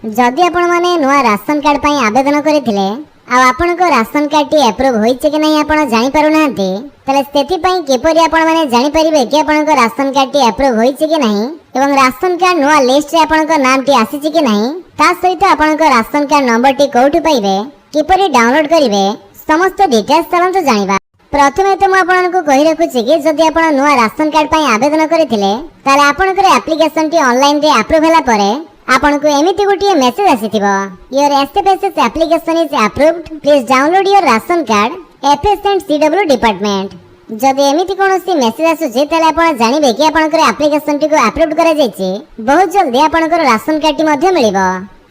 जदि आपण माने नुआ राशन कार्ड पई आवेदन करथिले आ आपनको राशन कार्ड टी अप्रूव होइचे कि नहीं आपण जानि पारु नांती तले सेति पई केपरि आपण माने जानि परिबे कि आपनको राशन कार्ड टी अप्रूव होइचे कि नहीं एवं राशन कार्ड नुआ लिस्ट रे आपनको नाम टी आसीचे कि नहीं ता सहित आपनको राशन कार्ड नंबर टी कोठु पाइबे किपरि डाउनलोड करिवे समस्त डिटेल्स चलंतु जानिबा। प्रथमे तो मु आपनको कहि रखुछि कि जदि आपण नुआ राशन कार्ड पई आवेदन करथिले ताले आपनकर एप्लीकेशन टी ऑनलाइन रे अप्रूव होला परे आपनको एमिति गोटे मेसेज आसीथिबो your SFSS application is approved please download your ration card FS and CW department. जदि एमिति कोनोसी मेसेज आसुछि ताले आपण जानिबे कि आपनकर एप्लीकेशन टी को अप्रूव्ड करा जायछि बहुत जल्दी आपनकर राशन कार्ड टी मध्ये मिलिबो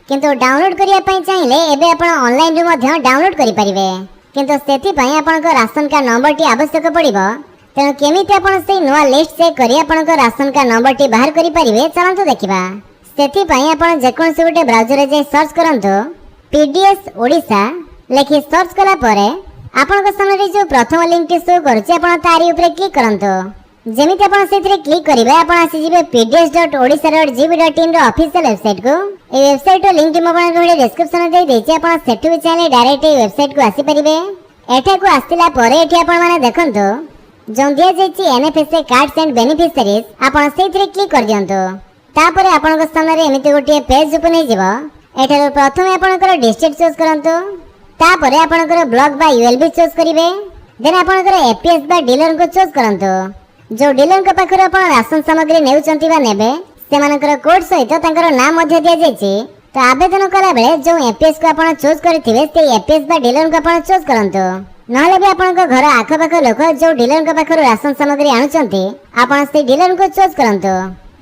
किंतु डाउनलोड करिया पई चाहिले एबे आपण ऑनलाइन रे मध्ये डाउनलोड करि परिबे किंतु सेति पई आपनकर राशन कार्ड नंबर टी आवश्यक पड़िबो तेणु केमिति आपण से नुआ लिस्ट चेक करि आपनकर राशन कार्ड नंबर टी बाहर करि परिबे चलंतु देखिबा। सेति पई आपण जेकोनसी गोटे ब्राउजर रे सर्च करंतो पीडीएस ओडिसा लेखि सर्च कला परे आपनका सामने जो प्रथम लिंक टी शो करछि आपण तारी ऊपर क्लिक करंतो जेमिति आपण सेथिरे क्लिक करिवे आपण आसी जिवे pds.odisha.gov.in रो ऑफिशियल वेबसाइट को ए वेबसाइट रो लिंक म आपण वीडियो डिस्क्रिप्शन रे दे देछि आपण सेठु भी चाहे डायरेक्ट ए वेबसाइट को आसी परिबे। एठा को आस्तिला परे एठी आपण माने देखंतो जों दिया जायछि एनएफएसए कार्ड्स एंड बेनिफिशियरीज आपण सेथिरे क्लिक कर दियंतो तापरे आपनका सामने एमिति गोटे पेज ओपन हे जिवो। एठार प्रथमे आपनकर डिस्ट्रिक्ट चूज करंतो तापरे आपनकर ब्लॉक बा यूएलबी चूज करिवे देन आपनकर एपीएस बा डीलर को चूज करंतो जो डीलर को पाखर आपण राशन सामग्री नेउचंती बा नेबे सेमानकर कोड सहित तांकर नाम मध्ये दिया जायछि तो आवेदन कला बेले जो एपीएस को आपण चूज करथिबे से एपीएस बा डीलर को आपण चूज करंतो नहले भी आपनका घर आखपाख लोक जो डीलर को पाखर राशन सामग्री आनुचंती आपण से डीलर को चूज करंतो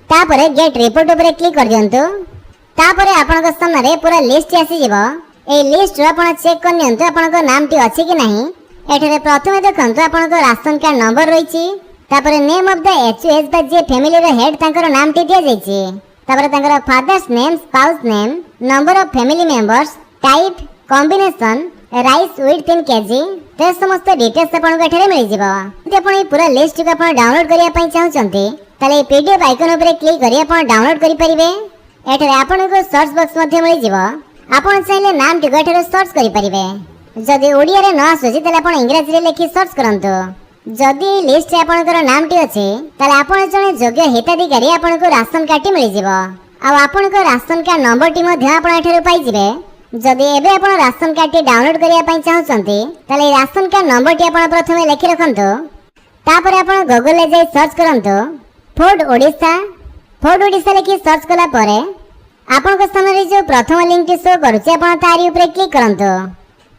तापरे गेट रिपोर्ट ऊपर क्लिक कर दियंतो तापरे आपनका सामने पूरा लिस्ट आसी जिवो ए लिस्ट रो आपण चेक कर नियंतो आपनका नाम टी अछि कि नहीं। एठरे प्रथमे देखंतो आपनका राशन कार्ड नंबर रहिछि तापरे नेम ऑफ द एचयूएस बा जे फैमिली रो हेड तांकर नाम टी दिया जायछि तापरे तांकर father's name spouse name number of family members type combination rice with 3 KG ते समस्त डिटेल्स आपन एठरे मिल जिवो। यदि आपण पूरा लिस्ट को आपण डाउनलोड करिया पई चाहउचंती ताले पीडीएफ आइकन ऊपर क्लिक करी आपण डाउनलोड करि परिबे। एठरे आपण को सर्च बॉक्स मध्ये मिल जिवो आपण चाहिले नाम टी एठरे सर्च करि परिबे जदि ओडिया रे न आसुछि ताले आपण इंग्लिश रे लिखि सर्च करंतो जदि लिस्ट रे आपनकर नाम टी अछि ताले आपण जने योग्य हिताधिकारी आपण को राशन कार्ड टी मिल जिवो आ आपण को राशन कार्ड नंबर टी मध्ये आपण एठरे पाइ जिवे। जदि एबे आपण राशन कार्ड टी डाउनलोड करिया पई चाहउचंती ताले राशन कार्ड नंबर टी आपण प्रथमे लिखि रखंतो तापर आपण गूगल रे जाई सर्च करंतो फोर्ड ओडिशा लिखि सर्च कला परे आपन को सामने जो प्रथम लिंक टी शो करूछि आपण तारी ऊपर क्लिक करंतो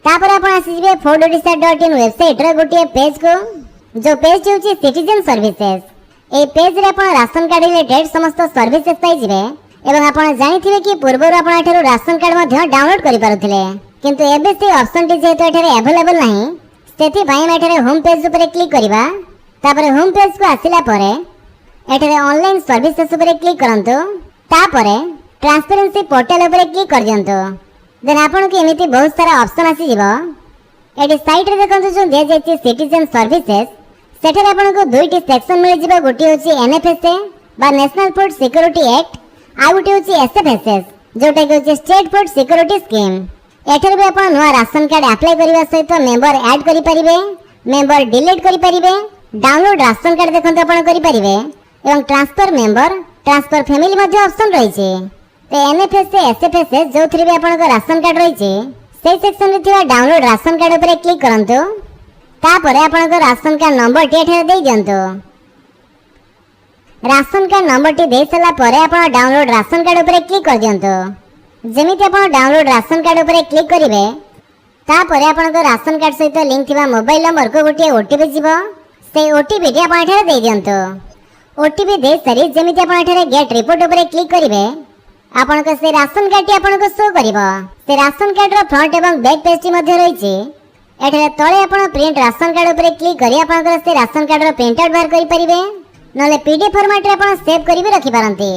तापर आपण आसी जिवे fordodisha.in वेबसाइट रे गोटे पेज को जो पेज होछि सिटीजन सर्विसेज ए पेज रे आपण राशन कार्ड रिलेटेड समस्त सर्विसेज पाइ जिवे एवं आपण जानिथिबे कि पूर्व रो आपण एठारो राशन कार्ड मध्ये डाउनलोड करि पारुथिले किंतु एबे से ऑप्शन टी जेतो एठारे अवेलेबल नाही सेति भाई एठारे होम पेज ऊपर क्लिक करिवा तापर होम पेज को आसिला परे एठारे ऑनलाइन सर्विसेज ऊपर क्लिक करंतो तापरे ट्रांसपेरेंसी पोर्टल ऊपर क्लिक कर दियंतो देन आपन के एमिति बहुत सारा ऑप्शन आसी जिवो। एटी साइट रे देखंतो जो दे जायछि सिटीजन सर्विसेज सेठारे आपन को दुईटी सेक्शन मिल जिवो गोटी होछि एनएफएसए बा नेशनल फूड सिक्योरिटी एक्ट आ गोटी होछि एसएफएसएस जोटा कि होछि स्टेट फूड सिक्योरिटी स्कीम। एठारे भी आपन नुआ राशन कार्ड अप्लाई करिवा सहित मेंबर ऐड करि परिबे मेंबर डिलीट करि परिबे डाउनलोड राशन कार्ड देखंतो आपन करि परिबे एवं ट्रांसफर मेंबर ट्रांसफर फैमिली मध्ये ऑप्शन रहिছে ते एनएफएसए एसएफएसए जोथरे भी आपन को राशन कार्ड रहिছে से सेक्शन रे थिबा डाउनलोड राशन कार्ड ऊपर क्लिक करंतो तापरे आपन को राशन कार्ड नंबर टी एठे देई दियंतो राशन कार्ड नंबर टी देई सला परे आपन डाउनलोड राशन कार्ड ऊपर क्लिक कर दियंतो जेमिति आपन डाउनलोड राशन कार्ड ऊपर क्लिक करिवे तापरे आपन को राशन कार्ड सहित लिंक थिबा मोबाइल नंबर को गोटे ओटीपी जिवो से ओटीपी टी आपन एठे देई दियंतो ओटीपी दे सरी जेमिति आपन एठे गेट रिपोर्ट ऊपर क्लिक करिवे आपन को से राशन कार्ड टी आपन को शो करिवो से राशन कार्ड रो फ्रंट एवं बैक पेज टी मध्ये रहिछि एठे तळे आपन प्रिंट राशन कार्ड ऊपर क्लिक करी आपन को से राशन कार्ड रो प्रिंट आउट बाहर करि परिबे नले पीडीएफ फॉर्मेट रे आपन सेव करि भी रखि पारंती।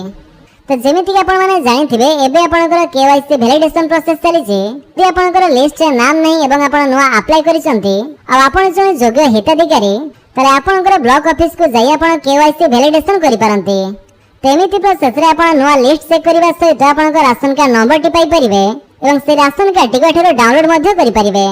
तो जेमिति कि आपन माने जानिथिबे एबे आपनकर केवाईसी वैलिडेशन प्रोसेस चली जे जे आपनकर लिस्ट रे नाम नहीं एवं आपन नुआ अप्लाई करिसंती आ आपन जने योग्य हिताधिकारी तले आपनकर ब्लॉक ऑफिस को जाई आपन केवाईसी वैलिडेशन करि पारंती तेमिति प्रोसेस रे आपण नवा लिस्ट चेक करबा सहित आपनक ration card number T pi परिबे एवं से राशन कार्ड टी एठारो डाउनलोड ମଧ୍ୟ करि परिबे।